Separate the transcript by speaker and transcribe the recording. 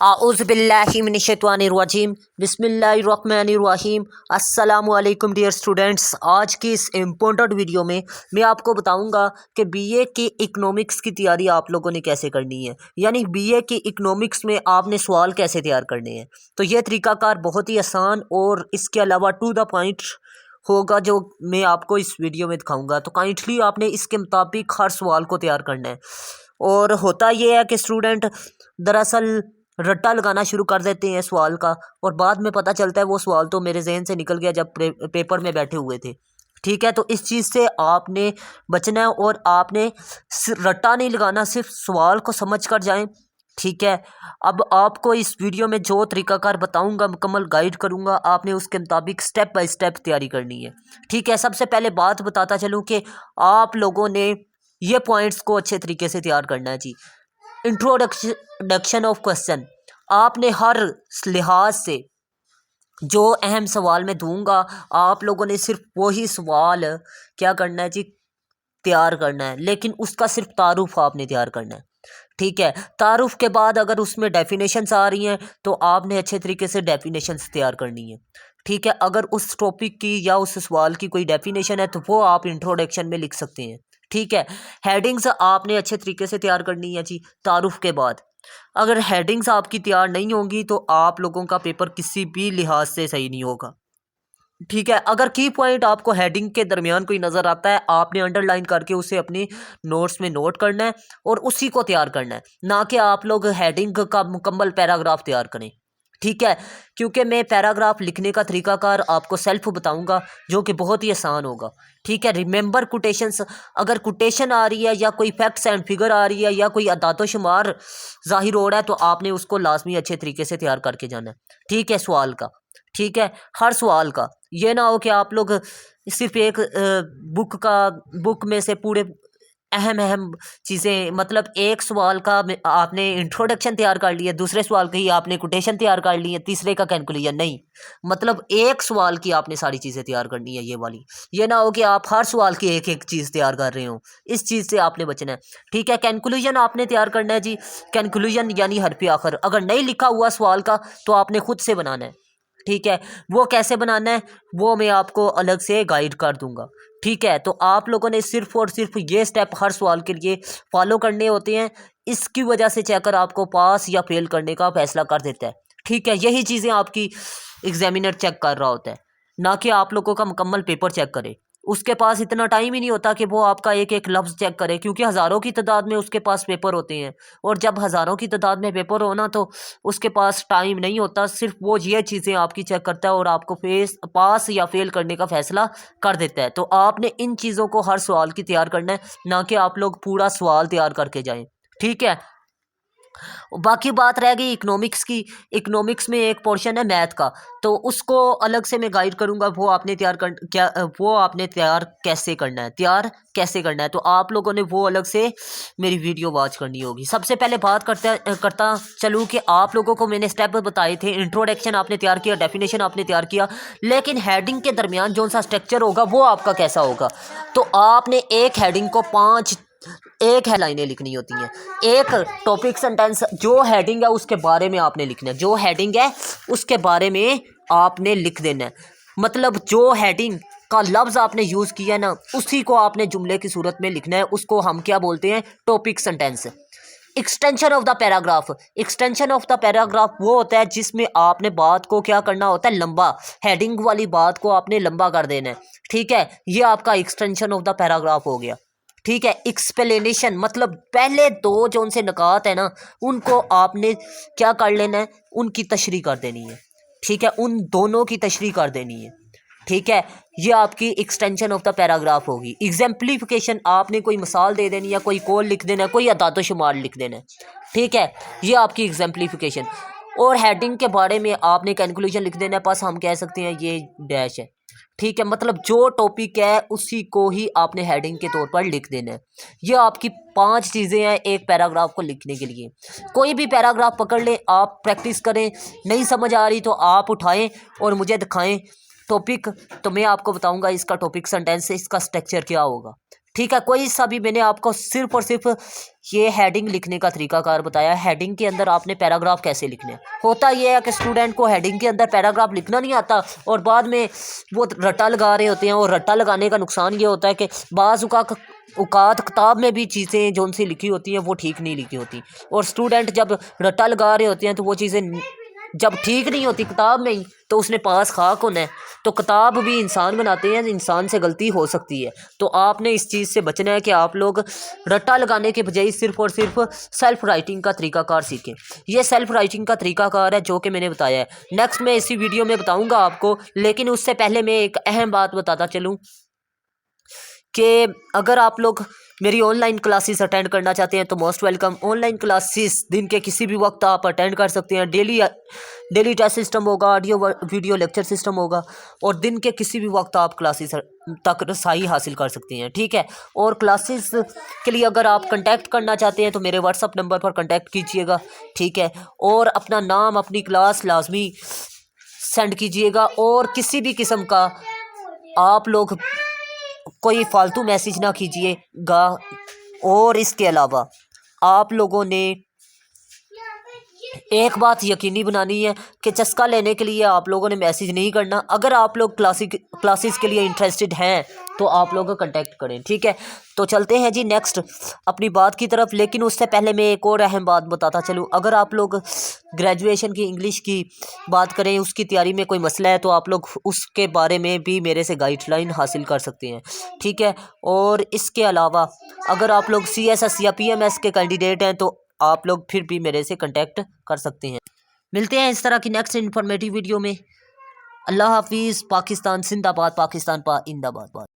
Speaker 1: आउज़ुबिल्लाहिमिनश्शैतानिर्रजीम बिस्मिल्लाहिर्रहमानिर्रहीम। अस्सलामु अलैकुम डियर स्टूडेंट्स। आज की इस इम्पोर्टेंट वीडियो में मैं आपको बताऊंगा कि बीए की इकोनॉमिक्स की तैयारी आप लोगों ने कैसे करनी है, यानी बीए की इकोनॉमिक्स में आपने सवाल कैसे तैयार करने हैं। तो ये तरीकाकार बहुत ही आसान और इसके अलावा टू द पॉइंट होगा जो मैं आपको इस वीडियो में दिखाऊंगा। तो काइंडली आपने इसके मुताबिक हर सवाल को तैयार करना है। और होता यह है कि स्टूडेंट दरअसल रट्टा लगाना शुरू कर देते हैं सवाल का, और बाद में पता चलता है वो सवाल तो मेरे जहन से निकल गया जब पेपर में बैठे हुए थे। ठीक है, तो इस चीज़ से आपने बचना है और आपने रट्टा नहीं लगाना, सिर्फ सवाल को समझ कर जाएं। ठीक है, अब आपको इस वीडियो में जो तरीकाकार बताऊंगा, मुकम्मल गाइड करूंगा, आपने उसके मुताबिक स्टेप बाय स्टेप तैयारी करनी है। ठीक है, सबसे पहले बात बताता चलूँ कि आप लोगों ने ये पॉइंट्स को अच्छे तरीके से तैयार करना है जी। इंट्रोडक्शन ऑफ क्वेश्चन, आपने हर लिहाज से जो अहम सवाल मैं दूंगा, आप लोगों ने सिर्फ वही सवाल क्या करना है जी, तैयार करना है, लेकिन उसका सिर्फ तारुफ आपने तैयार करना है। ठीक है, तारुफ के बाद अगर उसमें डेफिनेशंस आ रही हैं तो आपने अच्छे तरीके से डेफिनेशंस तैयार करनी है। ठीक है, अगर उस टॉपिक की या उस सवाल की कोई डेफिनेशन है तो वो आप इंट्रोडक्शन में लिख सकते हैं। ठीक है, हेडिंग्स आपने अच्छे तरीके से तैयार करनी है जी तारुफ के बाद। अगर हेडिंग्स आपकी तैयार नहीं होंगी तो आप लोगों का पेपर किसी भी लिहाज से सही नहीं होगा। ठीक है, अगर की पॉइंट आपको हेडिंग के दरमियान कोई नज़र आता है, आपने अंडरलाइन करके उसे अपनी नोट्स में नोट करना है और उसी को तैयार करना है, ना कि आप लोग हेडिंग का मुकम्मल पैराग्राफ तैयार करें। ठीक है, क्योंकि मैं पैराग्राफ लिखने का तरीकाकार आपको सेल्फ बताऊंगा जो कि बहुत ही आसान होगा। ठीक है, रिमेंबर कोटेशंस, अगर कोटेशन आ रही है या कोई फैक्ट्स एंड फिगर आ रही है या कोई अदातो शुमार ज़ाहिर हो रहा है तो आपने उसको लाजमी अच्छे तरीके से तैयार करके जाना है। ठीक है, सवाल का, ठीक है, हर सवाल का, ये ना हो कि आप लोग सिर्फ एक बुक में से पूरे अहम अहम चीज़ें, मतलब एक सवाल का आपने इंट्रोडक्शन तैयार कर लिया, दूसरे सवाल की आपने कोटेशन तैयार कर ली है, तीसरे का कैलकुलेशन नहीं, मतलब एक सवाल की आपने सारी चीज़ें तैयार करनी है ये वाली। ये ना हो कि आप हर सवाल की एक एक चीज़ तैयार कर रहे हो, इस चीज़ से आपने बचना है। ठीक है, कैलकुलेशन आपने तैयार करना है जी। कैलकुलेशन यानी हरफ आखिर अगर नहीं लिखा हुआ सवाल का तो आपने खुद से बनाना है। ठीक है, वो कैसे बनाना है वो मैं आपको अलग से गाइड कर दूंगा। ठीक है, तो आप लोगों ने सिर्फ और सिर्फ ये स्टेप हर सवाल के लिए फॉलो करने होते हैं। इसकी वजह से चेकर आपको पास या फेल करने का फैसला कर देता है। ठीक है, यही चीज़ें आपकी एग्जामिनर चेक कर रहा होता है, ना कि आप लोगों का मुकम्मल पेपर चेक करे। उसके पास इतना टाइम ही नहीं होता कि वो आपका एक एक लफ्ज़ चेक करे, क्योंकि हज़ारों की तादाद में उसके पास पेपर होते हैं, और जब हज़ारों की तादाद में पेपर होना तो उसके पास टाइम नहीं होता। सिर्फ वो ये चीज़ें आपकी चेक करता है और आपको पास या फेल करने का फैसला कर देता है। तो आपने इन चीज़ों को हर सवाल की तैयार करना है, ना कि आप लोग पूरा सवाल तैयार करके जाएं। ठीक है, बाकी बात रह गई इकोनॉमिक्स की। इकोनॉमिक्स में एक पोर्शन है मैथ का, तो उसको अलग से मैं गाइड करूंगा। वो आपने तैयार कैसे करना है, तो आप लोगों ने वो अलग से मेरी वीडियो वॉच करनी होगी। सबसे पहले बात करता चलूँ कि आप लोगों को मैंने स्टेप बताए थे। इंट्रोडक्शन आपने तैयार किया, डेफिनेशन आपने तैयार किया, लेकिन हेडिंग के दरमियान जो सा स्ट्रक्चर होगा वो आपका कैसा होगा। तो आपने एक हेडिंग को एक हेडलाइनें लिखनी होती हैं। एक टॉपिक सेंटेंस, जो हेडिंग है उसके बारे में आपने लिखना है, जो हेडिंग है उसके बारे में आपने लिख देना है। मतलब जो हेडिंग का लफ्ज़ आपने यूज़ किया ना, उसी को आपने जुमले की सूरत में लिखना है। उसको हम क्या बोलते हैं, topic sentence. Extension of the paragraph, extension of the paragraph वो होता है जिसमें आपने बात को क्या करना होता है, लंबा, हेडिंग वाली बात को आपने लंबा कर देना है। ठीक है, ये आपका एक्सटेंशन ऑफ द पैराग्राफ हो गया। ठीक है, एक्सप्लेनेशन मतलब पहले दो जो उनसे निकात है ना, उनको आपने क्या कर लेना है, उनकी तशरीह कर देनी है। ठीक है, उन दोनों की तशरीह कर देनी है। ठीक है, ये आपकी एक्सटेंशन ऑफ द पैराग्राफ होगी। एग्जाम्पलीफिकेशन, आपने कोई मिसाल दे देनी है, कोई कौल लिख देना है, कोई अदातो शुमार लिख देना है। ठीक है, ये आपकी एग्जाम्पलीफिकेशन। और हेडिंग के बारे में आपने कैलकुलेशन लिख देना है, बस हम कह सकते हैं ये डैश है। ठीक है, मतलब जो टॉपिक है उसी को ही आपने हेडिंग के तौर पर लिख देना है। ये आपकी 5 चीज़ें हैं एक पैराग्राफ को लिखने के लिए। कोई भी पैराग्राफ पकड़ लें, आप प्रैक्टिस करें, नहीं समझ आ रही तो आप उठाएं और मुझे दिखाएं टॉपिक, तो मैं आपको बताऊंगा इसका टॉपिक सेंटेंस, इसका स्ट्रक्चर क्या होगा। ठीक है। कोई सा भी मैंने आपको सिर्फ और सिर्फ ये हेडिंग लिखने का तरीकाकार बताया। हेडिंग के अंदर आपने पैराग्राफ कैसे लिखने हैं। होता ये है कि स्टूडेंट को हेडिंग के अंदर पैराग्राफ लिखना नहीं आता और बाद में वो रट्टा लगा रहे होते हैं। और रट्टा लगाने का नुकसान ये होता है कि बाज़ औकात किताब में भी चीज़ें जो उनसे लिखी होती हैं वो ठीक नहीं लिखी होती, और स्टूडेंट जब रट्टा लगा रहे होते हैं तो वो चीज़ें जब ठीक नहीं होती किताब में ही, तो उसने पास खाक होना है। तो किताब भी इंसान बनाते हैं, इंसान से गलती हो सकती है। तो आपने इस चीज़ से बचना है कि आप लोग रट्टा लगाने के बजाय सिर्फ और सिर्फ सेल्फ राइटिंग का तरीकाकार सीखें। ये सेल्फ राइटिंग का तरीकाकार है जो कि मैंने बताया है। नेक्स्ट मैं इसी वीडियो में बताऊंगा आपको, लेकिन उससे पहले मैं एक अहम बात बताता चलूँ कि अगर आप लोग मेरी ऑनलाइन क्लासेस अटेंड करना चाहते हैं तो मोस्ट वेलकम। ऑनलाइन क्लासेस दिन के किसी भी वक्त आप अटेंड कर सकते हैं। डेली टेस्ट सिस्टम होगा, ऑडियो वीडियो लेक्चर सिस्टम होगा, और दिन के किसी भी वक्त आप क्लासेस तक रसाई हासिल कर सकते हैं। ठीक है। और क्लासेस के लिए अगर आप कांटेक्ट करना चाहते हैं तो मेरे व्हाट्सअप नंबर पर कांटेक्ट कीजिएगा। ठीक है। और अपना नाम, अपनी क्लास लाजमी सेंड कीजिएगा, और किसी भी किस्म का आप लोग कोई फालतू मैसेज ना कीजिएगा। और इसके अलावा आप लोगों ने एक बात यकीनी बनानी है कि चस्का लेने के लिए आप लोगों ने मैसेज नहीं करना। अगर आप लोग क्लासेस के लिए इंटरेस्टेड हैं तो आप लोग कांटेक्ट करें। ठीक है। तो चलते हैं जी नेक्स्ट अपनी बात की तरफ। लेकिन उससे पहले मैं एक और अहम बात बताता चलूँ। अगर आप लोग ग्रेजुएशन की इंग्लिश की बात करें, उसकी तैयारी में कोई मसला है तो आप लोग उसके बारे में भी मेरे से गाइडलाइन हासिल कर सकते हैं। ठीक है। और इसके अलावा अगर आप लोग CSS या PMS के कैंडिडेट हैं तो आप लोग फिर भी मेरे से कांटेक्ट कर सकते हैं। मिलते हैं इस तरह की नेक्स्ट इन्फॉर्मेटिव वीडियो में। अल्लाह हाफिज़। पाकिस्तान जिंदाबाद, पाकिस्तान इंदाबाद।